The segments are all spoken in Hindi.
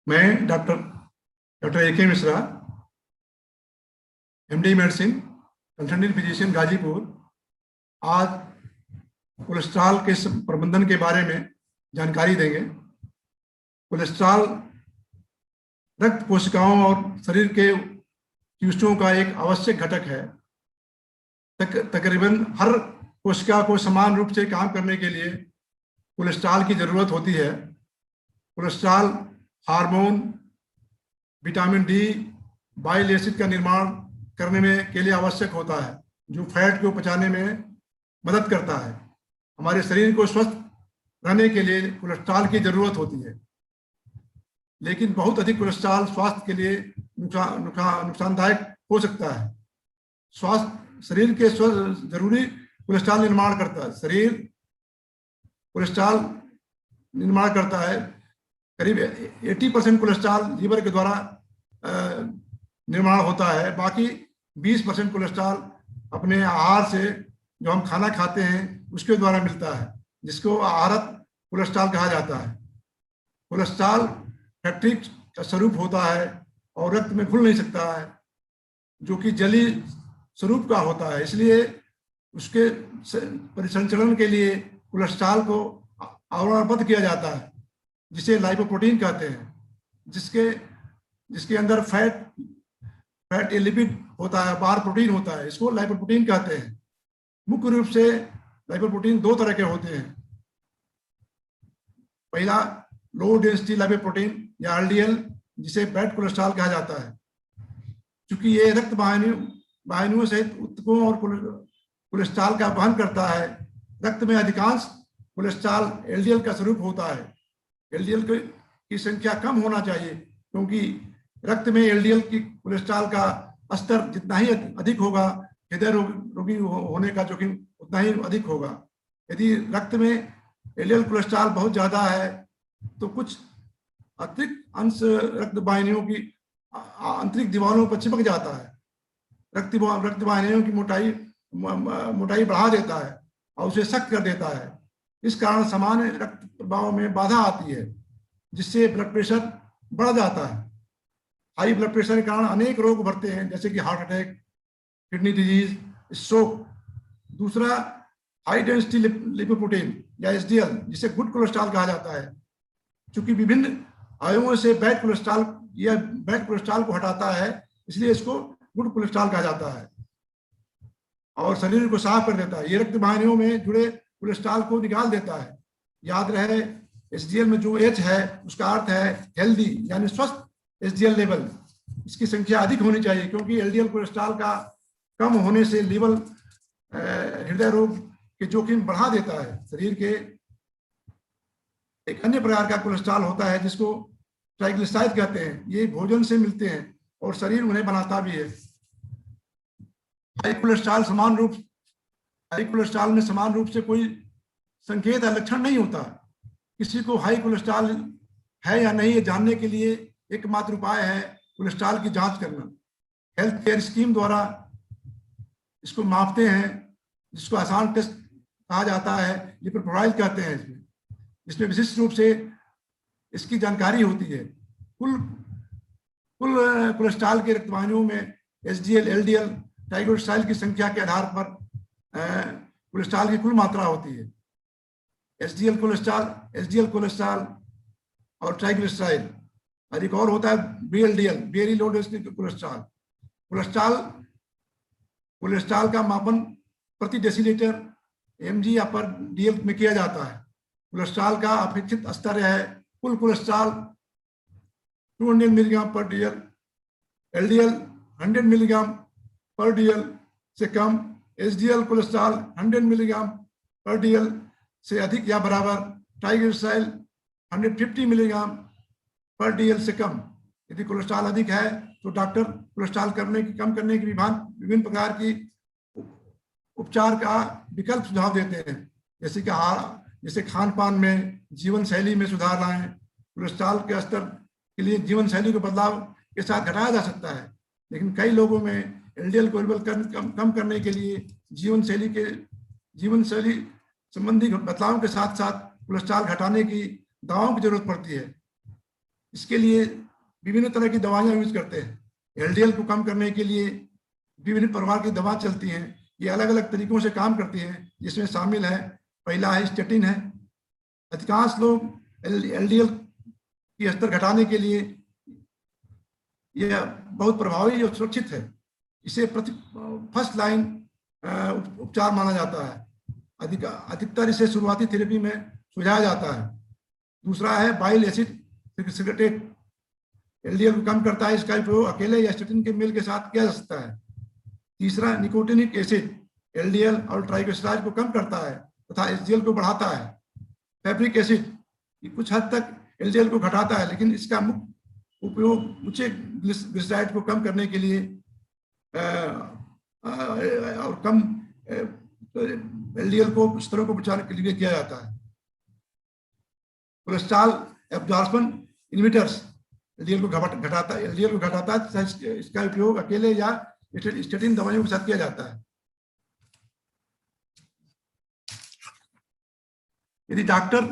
मैं doctor doctor A K. Mishra, MD medicine, consultant physician Ghazipur, आज कोलेस्ट्रॉल के प्रबंधन के बारे में जानकारी देंगे। कोलेस्ट्रॉल रक्त कोशिकाओं और शरीर के टिश्यूओं का एक आवश्यक घटक है। तकरीबन हर कोशिका को समान रूप से काम करने के लिए कोलेस्ट्रॉल की जरूरत होती है। Cholesterol hormone, vitamin D, bile acid का निर्माण करने में के लिए आवश्यक होता है, जो फैट को पचाने में मदद करता है। हमारे शरीर को स्वस्थ रहने के लिए कोलेस्ट्रॉल की जरूरत होती है, लेकिन बहुत अधिक कोलेस्ट्रॉल स्वास्थ्य के लिए नुकसानदायक हो सकता है। शरीर के जरूरी कोलेस्ट्रॉल निर्माण करता है। शरीर कोलेस्ट्रॉल निर्माण करता है। करीब 80% कोलेस्ट्रॉल लीवर के द्वारा निर्माण होता है। बाकी 20% कोलेस्ट्रॉल अपने आहार से, जो हम खाना खाते हैं, उसके द्वारा मिलता है, जिसको आहारक कोलेस्ट्रॉल कहा जाता है। कोलेस्ट्रॉल फैक्ट्री का स्वरूप होता है और रक्त में घुल नहीं सकता है, जो कि जली स्वरूप का होता है। इसलिए उसके परिसंचरण के लिए कोलेस्ट्रॉल को आवरणबद्ध किया जाता है, जिसे लाइपोप्रोटीन कहते हैं, जिसके अंदर फैट या लिपिड होता है, बाहर प्रोटीन होता है। इसको लाइपोप्रोटीन कहते हैं। मुख्य रूप से लाइपोप्रोटीन दो तरह के होते हैं। पहला लो डेंसिटी लाइपोप्रोटीन या एलडीएल, जिसे बैड कोलेस्ट्रॉल कहा जाता है। क्योंकि ये रक्त वाहिनियों सहित ऊतकों और कोलेस्ट्रॉल का वहन करता है। रक्त में अधिकांश कोलेस्ट्रॉल एलडीएल का स्वरूप होता है। एलडीएल की संख्या कम होना चाहिए, क्योंकि रक्त में एलडीएल की कोलेस्ट्रॉल का स्तर जितना ही अधिक होगा, हृदय रोगी होने का जोखिम उतना ही अधिक होगा। यदि रक्त में एलडीएल कोलेस्ट्रॉल बहुत ज्यादा है, तो कुछ अतिरिक्त अंश रक्त वाहिनियों की आंतरिक दीवारों पर चिपक जाता है। रक्त वाहिनियों की मोटाई बढ़ा देता है और उसे सख्त कर देता है। इस कारण सामान्य रक्त प्रवाह में बाधा आती है, जिससे ब्लड प्रेशर बढ़ जाता है। हाई ब्लड प्रेशर के कारण अनेक रोग उभरते हैं, जैसे कि heart attack, kidney disease, stroke. दूसरा हाई डेंसिटी लिपोप्रोटीन या एचडीएल, जिसे गुड कोलेस्ट्रॉल कहा जाता है। चूंकि विभिन्न अवयवों से बैड कोलेस्ट्रॉल को हटाता है, इसलिए इसको गुड कोलेस्ट्रॉल कहा जाता है और शरीर को साफ कर देता है। ये रक्त वाहिनियों में जुड़े कोलेस्ट्रॉल को निकाल देता है। याद रहे, एचडीएल में जो एच है, उसका अर्थ है हेल्दी, यानी स्वस्थ एचडीएल लेवल। इसकी संख्या अधिक होनी चाहिए, क्योंकि एलडीएल कोलेस्ट्रॉल का कम होने से लीवर हृदय रोग के जोखिम बढ़ा देता है। शरीर के एक अन्य प्रकार का कोलेस्ट्रॉल होता है, जिसको ट्राइग्लिसराइड कहते हैं। ये भोजन से मिलते हैं और शरीर उन्हें बनाता भी है। हाई कोलेस्ट्रॉल में समान रूप से कोई संकेत या लक्षण नहीं होता। किसी को हाई कोलेस्ट्रॉल है या नहीं, ये जानने के लिए एकमात्र उपाय है कोलेस्ट्रॉल की जांच करना। हेल्थ केयर स्कीम द्वारा इसको मापते हैं, जिसको आसान टेस्ट कहा जाता है, लिपिड प्रोफाइल कहते हैं। इसमें विशिष्ट रूप से इसकी जानकारी होती है। कुल कोलेस्ट्रॉल के रक्त वाहिनियों में एचडीएल, एलडीएल, ट्राइग्लिसराइड की संख्या के आधार पर कोलेस्ट्रॉल की कुल मात्रा होती है। एचडीएल कोलेस्ट्रॉल और ट्राइग्लिसराइड, और एक और होता है VLDL, very low density cholesterol. Cholesterol का मापन प्रति डेसीलीटर mg या पर डीएल में किया जाता है। कोलेस्ट्रॉल का अपेक्षित स्तर है कुल कोलेस्ट्रॉल 200 मिलीग्राम पर डीएल, एलडीएल 100 मिलीग्राम पर डीएल से कम, एचडीएल कोलेस्ट्रॉल 100 मिलीग्राम पर डीएल से अधिक या बराबर, ट्राइग्लिसराइड 150 मिलीग्राम पर डीएल से कम। यदि कोलेस्ट्रॉल अधिक है तो डॉक्टर कोलेस्ट्रॉल कम करने की विभिन्न प्रकार की उपचार का विकल्प सुझाव देते हैं, जैसे खान पान में, जीवन शैली में सुधार लाएं। कोलेस्ट्रॉल के स्तर के लिए जीवन शैली को बदलाव के साथ घटाया जा सकता है, लेकिन कई लोगों में एलडीएल को लेवल कम करने के लिए जीवन शैली संबंधी बदलावों के साथ साथ कोलेस्ट्रॉल घटाने की दवाओं की जरूरत पड़ती है। इसके लिए विभिन्न तरह की दवाइयां यूज करते हैं। एलडीएल को कम करने के लिए विभिन्न प्रकार की दवा चलती हैं, ये अलग अलग तरीकों से काम करती हैं, जिसमें शामिल है, पहला है स्टेटिन है। अधिकांश लोग एलडीएल की स्तर घटाने के लिए यह बहुत प्रभावी और सुरक्षित है। इसे फर्स्ट लाइन उपचार माना जाता है। अधिकतर इसे शुरुआती थेरेपी में सुझाया जाता है। दूसरा है बाइल एसिड सिक्रेटेट, एलडीएल को कम करता है। इसका उपयोग अकेले या स्टेटिन के मेल के साथ किया जा सकता है। तीसरा निकोटिनिक एसिड, एलडीएल और ट्राइग्लिसराइड को कम करता है तथा एचडीएल को बढ़ाता है। फैब्रिक एसिड कुछ हद तक एलडीएल को घटाता है, लेकिन इसका मुख्य उपयोग ऊंचे ग्लिसराइड को कम करने के लिए और कम एलडीएल को स्तरों को बचाने के लिए किया जाता है। कोलेस्ट्रॉल एब्जॉर्प्शन इनहिबिटर्स, एलडीएल को घटाता है। इसका उपयोग अकेले या स्टेटिन दवाइयों के साथ किया जाता है। यदि डॉक्टर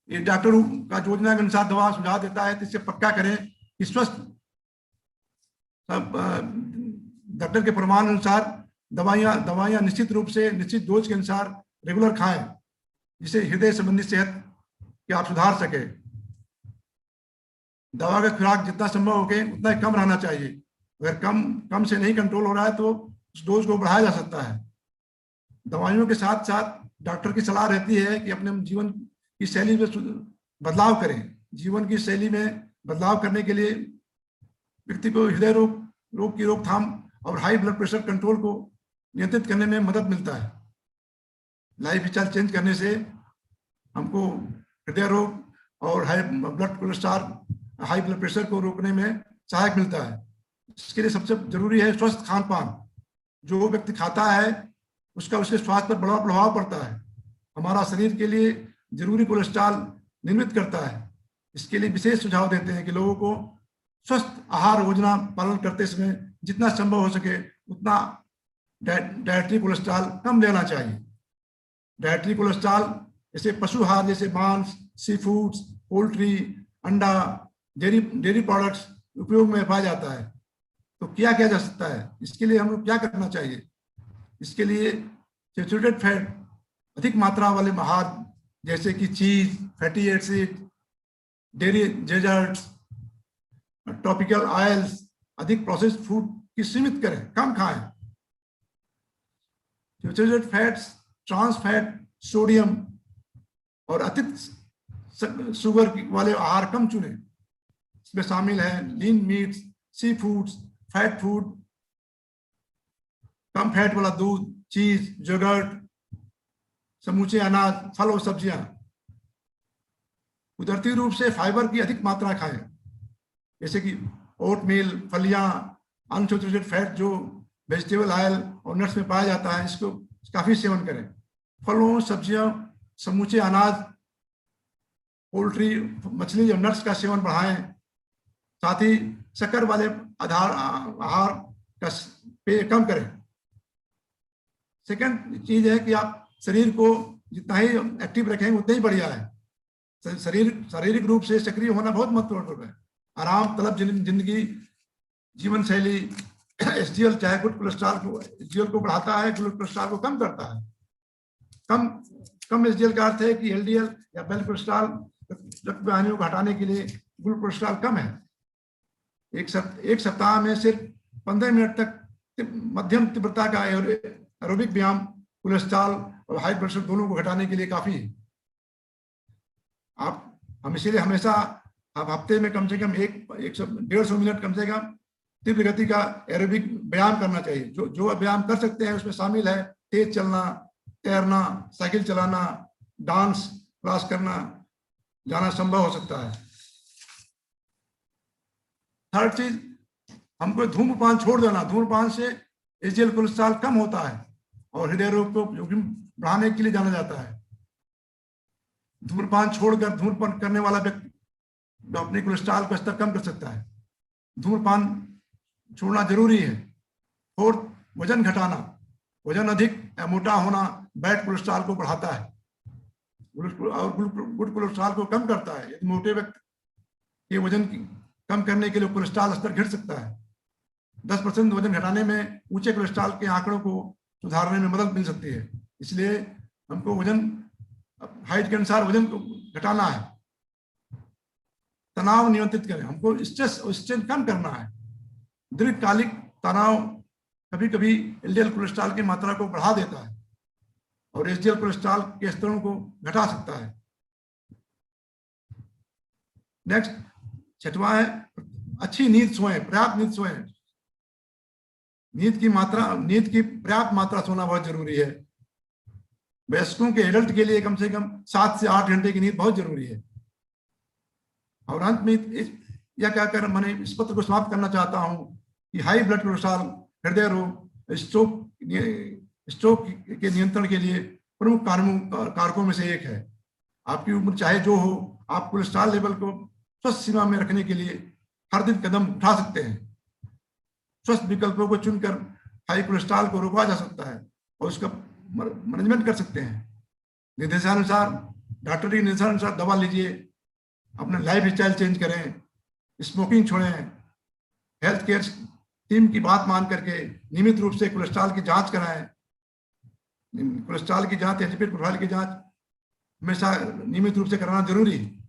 का योजना के अनुसार दवा सुझाव देता है तो इससे पक्का करें कि स्वस्थ डॉक्टर के प्रमाण अनुसार दवाइयां निश्चित रूप से निश्चित डोज के अनुसार रेगुलर खाएं, जिससे हृदय संबंधी सेहत कि आप सुधार सके। दवा का खुराक जितना संभव हो उतना ही कम रहना चाहिए। अगर कम से नहीं कंट्रोल हो रहा है तो उस डोज को बढ़ाया जा सकता है। दवाइयों के साथ साथ डॉक्टर की सलाह रहती है कि अपने जीवन की शैली में बदलाव करें। जीवन की शैली में बदलाव करने के लिए व्यक्ति को हृदय रोग की रोकथाम और हाई ब्लड प्रेशर कंट्रोल को नियंत्रित करने में मदद मिलता है। लाइफ स्टाइल चेंज करने से हमको हृदय रोग और high blood cholesterol, high blood pressure को रोकने में सहायक मिलता है। इसके लिए सबसे जरूरी है स्वस्थ खान पान। जो व्यक्ति खाता है उसका उसके स्वास्थ्य पर बड़ा प्रभाव पड़ता है। हमारा शरीर के लिए जरूरी कोलेस्ट्रॉल निर्मित करता है। इसके लिए विशेष सुझाव देते हैं कि लोगों को स्वस्थ आहार योजना पालन करते समय जितना संभव हो सके उतना डायट्री कोलेस्ट्रॉल कम लेना चाहिए। डायट्री कोलेस्ट्रॉल जैसे पशु आहार, जैसे मांस, सी फूड्स, पोल्ट्री, अंडा, डेयरी प्रोडक्ट्स उपयोग में पाया जाता है। तो क्या किया जा सकता है? इसके लिए हम लोग क्या करना चाहिए? इसके लिए सैचुरेटेड फैट, अधिक मात्रा वाले आहार जैसे कि cheese, fatty acid, dairy desserts, tropical oils, अधिक प्रोसेस्ड फूड की सीमित करें, कम खाएं। Saturated fats, trans fat, sodium और अतिरिक्त शुगर वाले आहार कम चुनें। इसमें शामिल है lean meats, sea foods, fat food, कम फैट वाला दूध, चीज, योगर्ट, समूचे अनाज, फल और सब्जियां। कुदरती रूप से फाइबर की अधिक मात्रा खाएं, जैसे कि ओटमील, फलियां, अनसैचुरेटेड फैट जो वेजिटेबल ऑयल और नट्स में पाया जाता है, इसको काफी सेवन करें। फलों, सब्जियां, समूचे अनाज, पोल्ट्री, मछली और नट्स का सेवन बढ़ाएं। साथ ही शक्कर वाले आहार का पेय कम करें। सेकंड चीज है कि आप शरीर को जितना ही एक्टिव रखेंगे उतना ही बढ़िया है। शारीरिक रूप से सक्रिय होना बहुत महत्वपूर्ण है। आराम तलब जिंदगी जीवन शैली एचडीएल चाहे गुड कोलेस्ट्रॉल को, एचडीएल को बढ़ाता है, गुड कोलेस्ट्रॉल को कम करता है। कम एचडीएल का अर्थ है कि एलडीएल या बैड कोलेस्ट्रॉल रक्त वाहिनियों को हटाने के लिए गुड कोलेस्ट्रॉल कम है। एक सप्ताह में सिर्फ 15 मिनट तक मध्यम तीव्रता का एरोबिक व्यायाम कोलेस्ट्रॉल और हाई ब्लड प्रेशर दोनों को घटाने के लिए काफी है। हम इसीलिए हमेशा आप हफ्ते में कम से कम 150 मिनट कम से कम तीव्र गति का एरोबिक व्यायाम करना चाहिए। जो व्यायाम कर सकते हैं उसमें शामिल है तेज चलना, तैरना, साइकिल चलाना, डांस क्लास करना, जाना संभव हो सकता है। थर्ड चीज, हमको धूम्रपान छोड़ देना। धूम्रपान से एचडीएल कोलेस्ट्रॉल कम होता है और हृदय रोग को जोखिम बढ़ाने के लिए जाना जाता है। धूम्रपान छोड़कर धूम्रपान करने वाला व्यक्ति अपने कोलेस्ट्रॉल का स्तर कम कर सकता है। धूम्रपान छोड़ना जरूरी है। फोर्थ, वजन घटाना। वजन अधिक या मोटा होना बैड कोलेस्ट्रॉल को बढ़ाता है और गुड कोलेस्ट्रॉल को कम करता है। यदि मोटे व्यक्ति कि वजन कम करने के लिए कोलेस्ट्रॉल स्तर घट सकता है। 10% वजन घटाने में ऊंचे कोलेस्ट्रॉल के आंकड़ों को सुधारने में मदद मिल सकती है। इसलिए हमको वजन, हाइट के अनुसार वजन को घटाना है। तनाव नियंत्रित करें, हमको स्ट्रेस और स्ट्रेन कम करना है। दीर्घकालिक तनाव कभी कभी एलडीएल कोलेस्ट्रॉल की मात्रा को बढ़ा देता है और एचडीएल कोलेस्ट्रॉल के स्तरों को घटा सकता है। नेक्स्ट, छठवां है अच्छी नींद सोएं, पर्याप्त नींद सोएं। नींद की पर्याप्त मात्रा सोना बहुत जरूरी है। वयस्कों के, एडल्ट के लिए कम से कम 7 से 8 घंटे की नींद बहुत जरूरी है। और अंत में यह कहकर मैंने इस पत्र को समाप्त करना चाहता हूं कि हाई ब्लड कोलेस्ट्रॉल, हृदय रोग, स्ट्रोक के नियंत्रण के लिए प्रमुख कारकों में से एक है। आपकी उम्र चाहे जो हो, आप कोलेस्ट्रॉल लेवल को स्वस्थ सीमा में रखने के लिए हर दिन कदम उठा सकते हैं। स्वस्थ विकल्पों को चुनकर हाई कोलेस्ट्रॉल को रोका जा सकता है और उसका मैनेजमेंट कर सकते हैं। निर्देशानुसार, डॉक्टर के निर्देशानुसार दवा लीजिए, अपना लाइफ स्टाइल चेंज करें, स्मोकिंग छोड़ें, हेल्थ केयर टीम की बात मान करके नियमित रूप से कोलेस्ट्रॉल की जांच कराएं। कोलेस्ट्रॉल की जांच, एचपीएल प्रोफाइल की जांच हमेशा नियमित रूप से कराना जरूरी है।